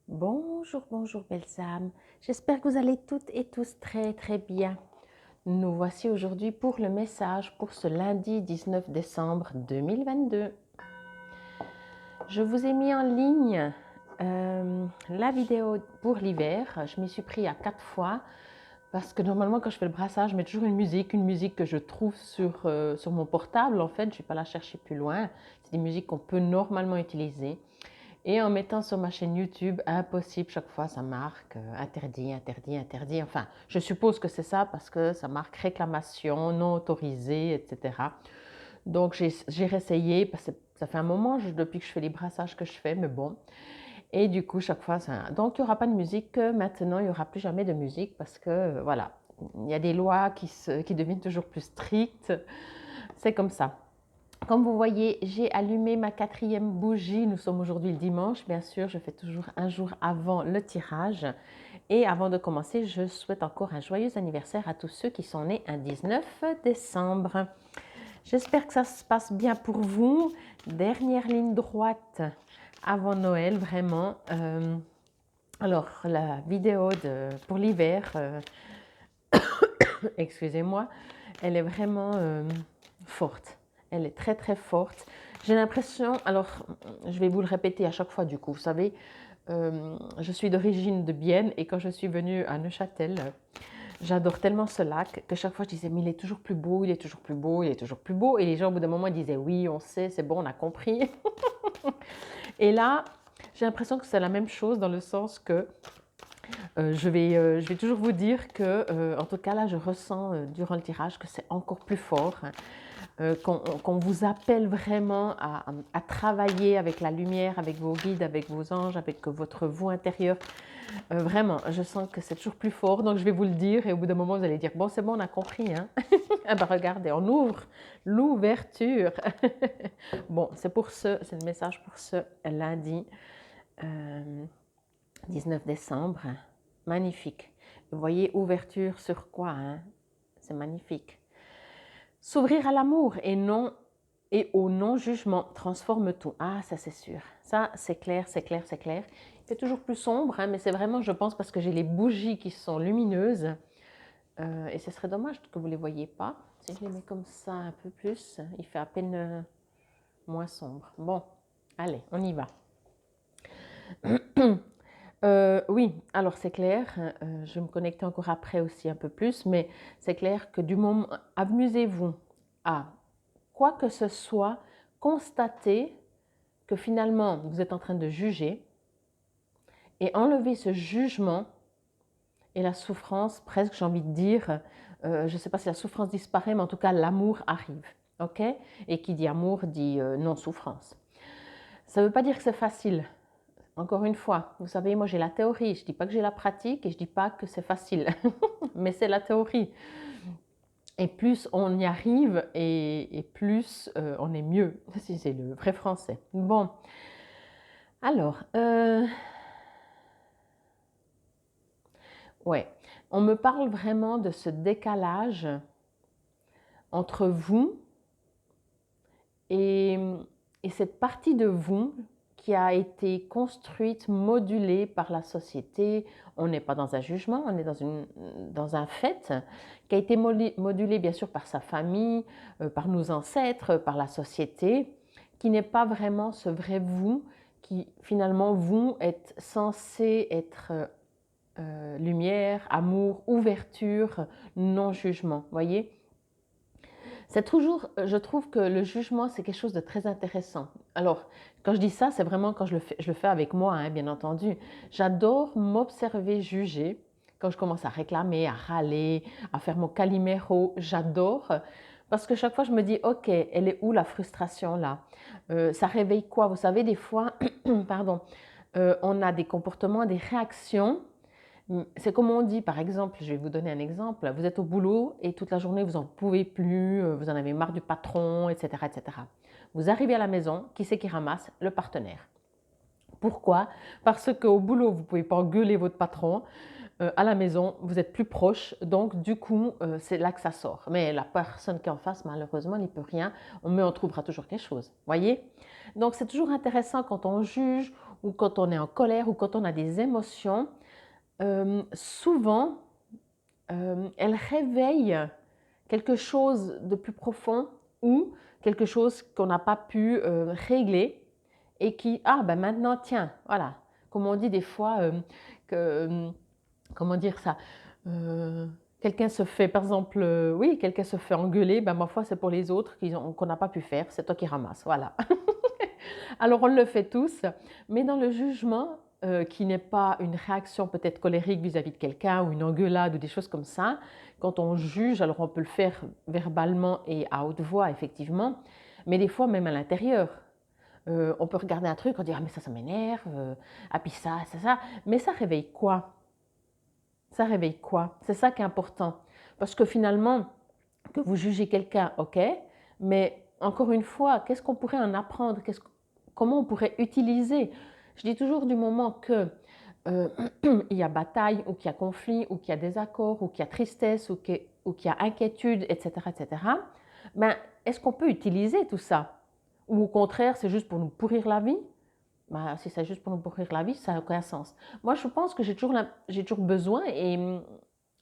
Bonjour, bonjour belles âmes. J'espère que vous allez toutes et tous très bien. Nous voici aujourd'hui pour le message pour ce lundi 19 décembre 2022. Je vous ai mis en ligne la vidéo pour l'hiver. Je m'y suis pris à 4 fois parce que normalement quand je fais le brassage, je mets toujours une musique que je trouve sur mon portable. En fait, je ne vais pas la chercher plus loin. C'est des musiques qu'on peut normalement utiliser. Et en mettant sur ma chaîne YouTube, impossible, chaque fois ça marque interdit, interdit, interdit. Enfin, je suppose que c'est ça parce que ça marque réclamation, non autorisé, etc. Donc j'ai réessayé, parce que ça fait un moment depuis que je fais les brassages que je fais, mais bon. Et du coup, chaque fois, ça... Donc il n'y aura pas de musique maintenant, il n'y aura plus jamais de musique parce que, voilà, il y a des lois qui deviennent toujours plus strictes. C'est comme ça. Comme vous voyez, j'ai allumé ma 4e bougie. Nous sommes aujourd'hui le dimanche. Bien sûr, je fais toujours un jour avant le tirage. Et avant de commencer, je souhaite encore un joyeux anniversaire à tous ceux qui sont nés un 19 décembre. J'espère que ça se passe bien pour vous. Dernière ligne droite avant Noël, vraiment. Alors, la vidéo pour l'hiver, excusez-moi, elle est vraiment forte. Elle est très forte. J'ai l'impression, alors je vais vous le répéter à chaque fois du coup, vous savez, je suis d'origine de Bienne et quand je suis venue à Neuchâtel, j'adore tellement ce lac que chaque fois je disais mais il est toujours plus beau, il est toujours plus beau, il est toujours plus beau et les gens au bout d'un moment disaient oui on sait, c'est bon, on a compris. Et là, j'ai l'impression que c'est la même chose dans le sens que je vais toujours vous dire que, en tout cas là, je ressens durant le tirage que c'est encore plus fort, hein, qu'on vous appelle vraiment à travailler avec la lumière, avec vos guides, avec vos anges, avec votre vous intérieur. Vraiment, je sens que c'est toujours plus fort, donc je vais vous le dire et au bout d'un moment, vous allez dire, bon, c'est bon, on a compris. Hein? Ah ben, regardez, on ouvre l'ouverture. Bon, c'est le message pour ce lundi. 19 décembre, magnifique. Vous voyez, ouverture sur quoi, hein? C'est magnifique. S'ouvrir à l'amour et au non-jugement transforme tout. Ah, ça c'est sûr. Ça, c'est clair, c'est clair, c'est clair. Il fait toujours plus sombre, hein, mais c'est vraiment, je pense, parce que j'ai les bougies qui sont lumineuses. Et ce serait dommage que vous ne les voyez pas. Si je les mets comme ça un peu plus, il fait à peine moins sombre. Bon, allez, on y va. Oui, alors c'est clair, je vais me connecter encore après aussi un peu plus, mais c'est clair que du moment, amusez-vous à quoi que ce soit, constater que finalement vous êtes en train de juger et enlever ce jugement et la souffrance, presque j'ai envie de dire, je ne sais pas si la souffrance disparaît, mais en tout cas l'amour arrive, ok? Et qui dit amour dit non-souffrance. Ça ne veut pas dire que c'est facile. Encore une fois, vous savez, moi j'ai la théorie, je ne dis pas que j'ai la pratique et je ne dis pas que c'est facile, mais c'est la théorie. Et plus on y arrive et plus on est mieux, si c'est le vrai français. Bon, alors, ouais, on me parle vraiment de ce décalage entre vous et, et cette partie de vous qui a été construite, modulée par la société. On n'est pas dans un jugement, on est dans un fait qui a été modulé bien sûr par sa famille, par nos ancêtres, par la société, qui n'est pas vraiment ce vrai vous, qui finalement vous êtes censé être lumière, amour, ouverture, non-jugement, voyez. C'est toujours, je trouve que le jugement, c'est quelque chose de très intéressant. Alors, quand je dis ça, c'est vraiment quand je le fais avec moi, hein, bien entendu. J'adore m'observer juger. Quand je commence à réclamer, à râler, à faire mon caliméro, j'adore. Parce que chaque fois, je me dis, OK, elle est où la frustration là? Ça réveille quoi? Vous savez, des fois, pardon, on a des comportements, des réactions. C'est comme on dit, par exemple, je vais vous donner un exemple, vous êtes au boulot et toute la journée vous n'en pouvez plus, vous en avez marre du patron, etc., etc. Vous arrivez à la maison, qui c'est qui ramasse? Le partenaire. Pourquoi? Parce qu'au boulot, vous ne pouvez pas engueuler votre patron, à la maison, vous êtes plus proche, donc du coup, c'est là que ça sort. Mais la personne qui est en face, malheureusement, n'y peut rien, mais on trouvera toujours quelque chose, voyez? Donc c'est toujours intéressant quand on juge ou quand on est en colère, ou quand on a des émotions, souvent, elles réveillent quelque chose de plus profond ou quelque chose qu'on n'a pas pu régler et qui, ah ben maintenant, tiens, voilà, comme on dit des fois, que, comment dire ça, euh, quelqu'un se fait, par exemple, oui, quelqu'un se fait engueuler, ben ma foi c'est pour les autres qu'on n'a pas pu faire, c'est toi qui ramasses, voilà. Alors on le fait tous, mais dans le jugement, qui n'est pas une réaction peut-être colérique vis-à-vis de quelqu'un ou une engueulade ou des choses comme ça, quand on juge, alors on peut le faire verbalement et à haute voix effectivement, mais des fois même à l'intérieur. On peut regarder un truc, on dit ah mais ça m'énerve, ah puis ça, mais ça réveille quoi? Ça réveille quoi? C'est ça qui est important. Parce que finalement, que vous jugez quelqu'un, ok, mais encore une fois, qu'est-ce qu'on pourrait en apprendre? Comment on pourrait utiliser? Je dis toujours du moment que euh, il y a bataille, ou qu'il y a conflit, ou qu'il y a désaccord, ou qu'il y a tristesse, ou qu'il y a inquiétude, etc., ben, est-ce qu'on peut utiliser tout ça? Ou au contraire, c'est juste pour nous pourrir la vie? Ben, si c'est juste pour nous pourrir la vie, ça n'a aucun sens. Moi, je pense que j'ai toujours besoin et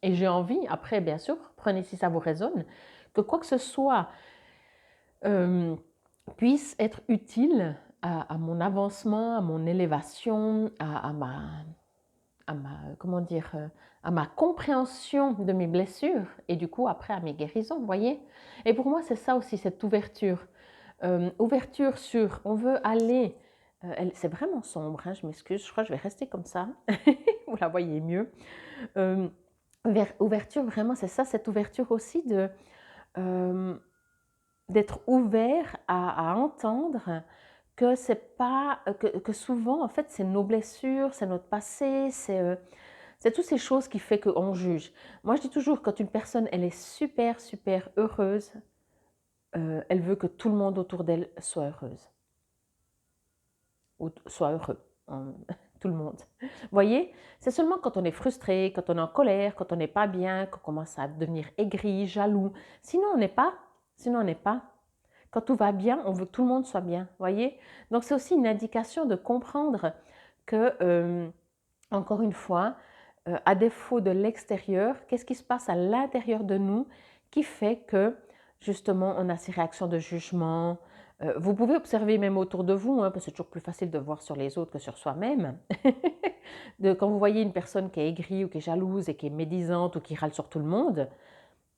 j'ai envie, après, bien sûr, prenez si ça vous résonne, que quoi que ce soit euh, puisse être utile à mon avancement, à mon élévation, comment dire, à ma compréhension de mes blessures et du coup après à mes guérisons, vous voyez. Et pour moi, c'est ça aussi, cette ouverture. Ouverture sur, on veut aller, c'est vraiment sombre, hein, je m'excuse, je crois que je vais rester comme ça, vous la voyez mieux. Euh, Ouverture, vraiment, c'est ça, cette ouverture aussi euh, d'être ouvert à entendre que c'est pas que souvent en fait c'est nos blessures, c'est notre passé, c'est toutes ces choses qui fait qu'on juge. Moi je dis toujours quand une personne elle est super super heureuse, elle veut que tout le monde autour d'elle soit heureuse ou soit heureux. Tout le monde. Vous voyez, c'est seulement quand on est frustré, quand on est en colère, quand on n'est pas bien, qu'on commence à devenir aigri, jaloux. Sinon on n'est pas. Sinon on n'est pas. Quand tout va bien, on veut que tout le monde soit bien, voyez. Donc c'est aussi une indication de comprendre que, encore une fois, à défaut de l'extérieur, qu'est-ce qui se passe à l'intérieur de nous qui fait que, justement, on a ces réactions de jugement. Vous pouvez observer même autour de vous, hein, parce que c'est toujours plus facile de voir sur les autres que sur soi-même. Quand vous voyez une personne qui est aigrie ou qui est jalouse et qui est médisante ou qui râle sur tout le monde,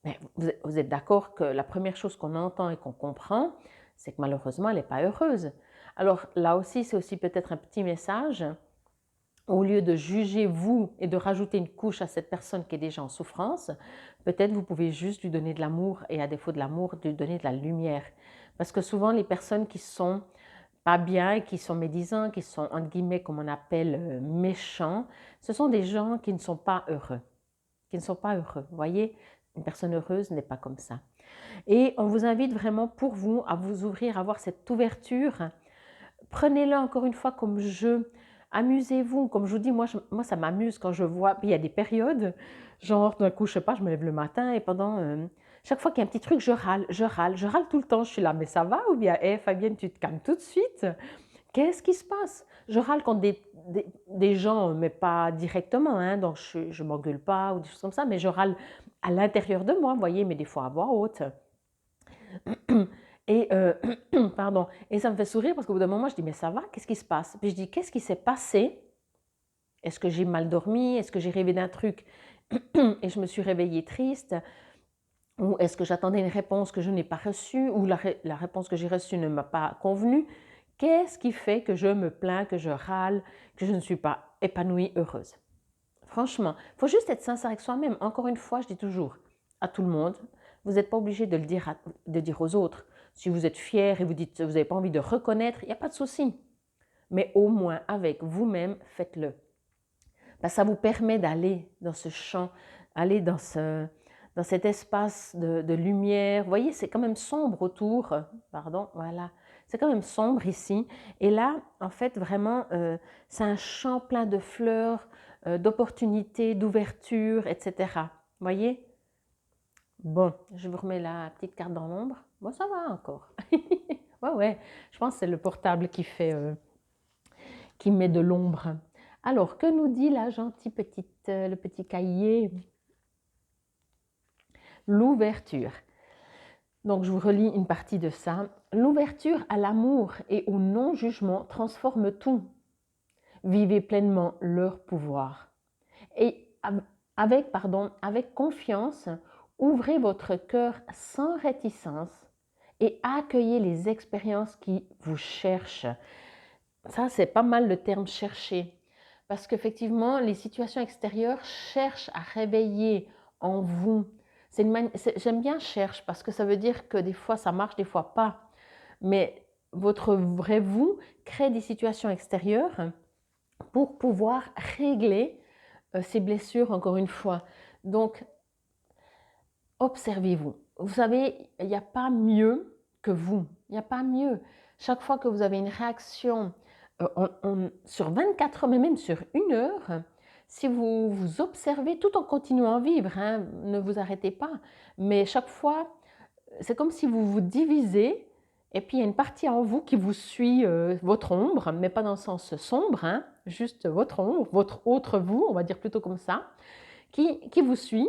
mais vous êtes d'accord que la première chose qu'on entend et qu'on comprend, c'est que malheureusement, elle n'est pas heureuse. Alors là aussi, c'est aussi peut-être un petit message. Au lieu de juger vous et de rajouter une couche à cette personne qui est déjà en souffrance, peut-être vous pouvez juste lui donner de l'amour et à défaut de l'amour, lui donner de la lumière. Parce que souvent, les personnes qui sont pas bien, qui sont médisants, qui sont entre guillemets, comme on appelle, méchants, ce sont des gens qui ne sont pas heureux. Qui ne sont pas heureux. Vous voyez, une personne heureuse n'est pas comme ça. Et on vous invite vraiment pour vous à vous ouvrir, à avoir cette ouverture. Prenez-le encore une fois comme jeu. Amusez-vous. Comme je vous dis, moi ça m'amuse quand je vois. Puis il y a des périodes, genre d'un coup, je sais pas, je me lève le matin et pendant. Chaque fois qu'il y a un petit truc, je râle tout le temps. Je suis là, mais ça va? Ou bien, hé Fabienne, tu te calmes tout de suite. Qu'est-ce qui se passe? Je râle contre des gens, mais pas directement, hein, donc je ne m'engueule pas ou des choses comme ça, mais je râle à l'intérieur de moi, vous voyez, mais des fois à voix haute. Et, pardon, et ça me fait sourire parce qu'au bout d'un moment, je dis, mais ça va, qu'est-ce qui se passe? Puis je dis, qu'est-ce qui s'est passé? Est-ce que j'ai mal dormi? Est-ce que j'ai rêvé d'un truc et je me suis réveillée triste? Ou est-ce que j'attendais une réponse que je n'ai pas reçue? Ou la réponse que j'ai reçue ne m'a pas convenu? Qu'est-ce qui fait que je me plains, que je râle, que je ne suis pas épanouie, heureuse? Franchement, il faut juste être sincère avec soi-même. Encore une fois, je dis toujours à tout le monde, vous n'êtes pas obligé de le dire, de dire aux autres. Si vous êtes fier et vous dites vous n'avez pas envie de reconnaître, il n'y a pas de souci. Mais au moins, avec vous-même, faites-le. Ben, ça vous permet d'aller dans ce champ, aller dans cet espace de lumière. Vous voyez, c'est quand même sombre autour. Pardon, voilà. C'est quand même sombre ici. Et là, en fait, vraiment, c'est un champ plein de fleurs, d'opportunités, d'ouverture, etc. Vous voyez? Bon, je vous remets la petite carte dans l'ombre. Bon, ça va encore. Ouais, ouais. Je pense que c'est le portable qui met de l'ombre. Alors, que nous dit la gentille petite, le petit cahier? L'ouverture. Donc, je vous relis une partie de ça. L'ouverture à l'amour et au non-jugement transforme tout. Vivez pleinement leur pouvoir. Et avec confiance, ouvrez votre cœur sans réticence et accueillez les expériences qui vous cherchent. Ça, c'est pas mal le terme chercher. Parce qu'effectivement, les situations extérieures cherchent à réveiller en vous. J'aime bien cherche parce que ça veut dire que des fois ça marche, des fois pas. Mais votre vrai vous crée des situations extérieures pour pouvoir régler ces blessures encore une fois. Donc, observez-vous. Vous savez, il n'y a pas mieux que vous. Il n'y a pas mieux. Chaque fois que vous avez une réaction sur 24 heures, mais même sur 1 heure, si vous vous observez tout en continuant à vivre, hein, ne vous arrêtez pas, mais chaque fois, c'est comme si vous vous divisez et puis il y a une partie en vous qui vous suit votre ombre, mais pas dans le sens sombre, hein, juste votre ombre, votre autre vous, on va dire plutôt comme ça, qui vous suit,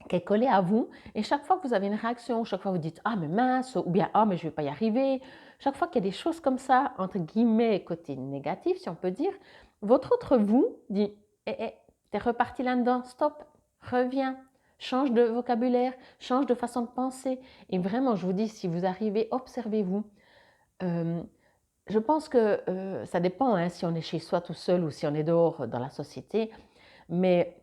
qui est collé à vous, et chaque fois que vous avez une réaction, chaque fois que vous dites « Ah mais mince » ou bien « Ah mais je ne vais pas y arriver », chaque fois qu'il y a des choses comme ça, entre guillemets, côté négatif si on peut dire, votre autre vous dit « t'es reparti là-dedans, stop, reviens ». Change de vocabulaire, change de façon de penser. Et vraiment, je vous dis, si vous arrivez, observez-vous. Je pense que ça dépend hein, si on est chez soi tout seul ou si on est dehors dans la société. Mais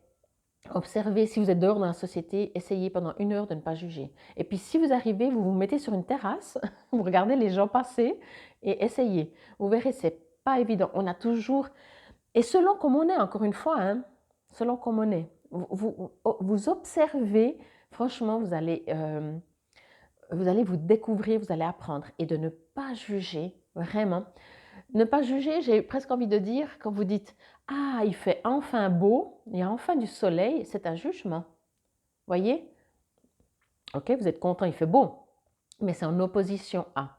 observez, si vous êtes dehors dans la société, essayez pendant 1 heure de ne pas juger. Et puis si vous arrivez, vous vous mettez sur une terrasse, vous regardez les gens passer et essayez. Vous verrez, c'est pas évident. On a toujours... Et selon comment on est, encore une fois, hein, selon comment on est, vous observez, franchement, vous allez vous découvrir, vous allez apprendre. Et de ne pas juger, vraiment. Ne pas juger, j'ai presque envie de dire, quand vous dites « Ah, il fait enfin beau, il y a enfin du soleil », c'est un jugement. Voyez? Ok, vous êtes content, il fait beau, mais c'est en opposition à.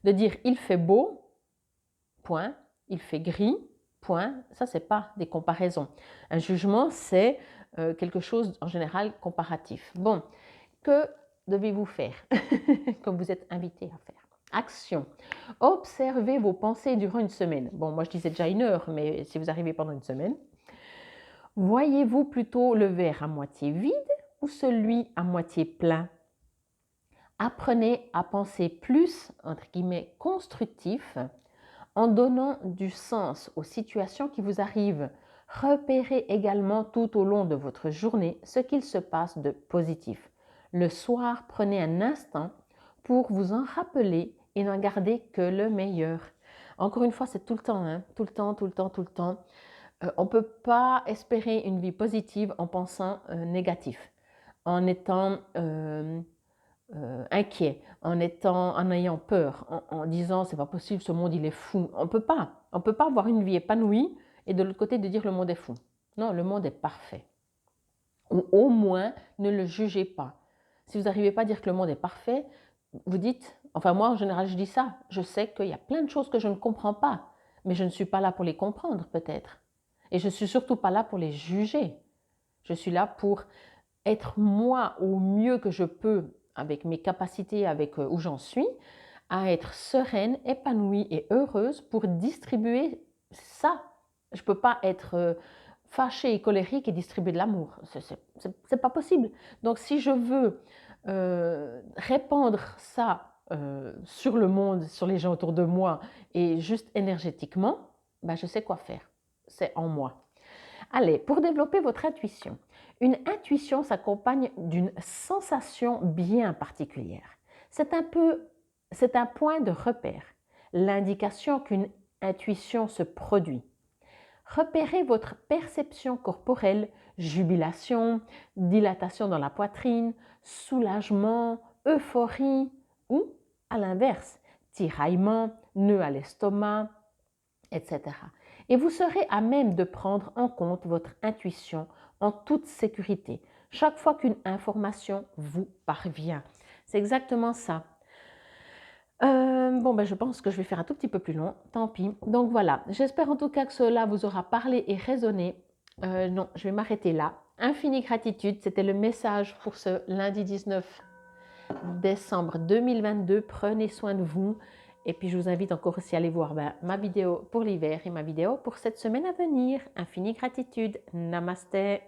De dire « Il fait beau », point, « Il fait gris », point, ça c'est pas des comparaisons. Un jugement, c'est quelque chose en général comparatif. Bon, que devez-vous faire comme vous êtes invité à faire? Action. Observez vos pensées durant une semaine. Bon, moi je disais déjà 1 heure, mais si vous arrivez pendant une semaine. Voyez-vous plutôt le verre à moitié vide ou celui à moitié plein? Apprenez à penser plus, entre guillemets, constructif en donnant du sens aux situations qui vous arrivent. Repérez également tout au long de votre journée ce qu'il se passe de positif. Le soir, prenez un instant pour vous en rappeler et n'en gardez que le meilleur. Encore une fois, c'est tout le temps, hein? Tout le temps, tout le temps, tout le temps. On ne peut pas espérer une vie positive en pensant négatif, en étant inquiet, en ayant peur, en disant c'est pas possible, ce monde il est fou. On peut pas avoir une vie épanouie et de l'autre côté de dire le monde est fou. Non, le monde est parfait. Ou au moins ne le jugez pas. Si vous n'arrivez pas à dire que le monde est parfait, vous dites, enfin moi en général je dis ça, je sais qu'il y a plein de choses que je ne comprends pas, mais je ne suis pas là pour les comprendre peut-être. Et je ne suis surtout pas là pour les juger. Je suis là pour être moi au mieux que je peux avec mes capacités, avec où j'en suis, à être sereine, épanouie et heureuse pour distribuer ça. Je ne peux pas être fâchée et colérique et distribuer de l'amour. C'est pas possible. Donc si je veux répandre ça sur le monde, sur les gens autour de moi et juste énergétiquement, ben je sais quoi faire. C'est en moi. Allez, pour développer votre intuition. Une intuition s'accompagne d'une sensation bien particulière. C'est un point de repère, l'indication qu'une intuition se produit. Repérez votre perception corporelle, jubilation, dilatation dans la poitrine, soulagement, euphorie ou, à l'inverse, tiraillement, nœud à l'estomac, etc. Et vous serez à même de prendre en compte votre intuition en toute sécurité, chaque fois qu'une information vous parvient. C'est exactement ça. Bon, ben, je pense que je vais faire un tout petit peu plus long, tant pis. Donc voilà, j'espère en tout cas que cela vous aura parlé et résonné. Non, je vais m'arrêter là. Infinie gratitude, c'était le message pour ce lundi 19 décembre 2022. Prenez soin de vous. Et puis je vous invite encore aussi à aller voir ma vidéo pour l'hiver et ma vidéo pour cette semaine à venir. Infinie gratitude. Namasté.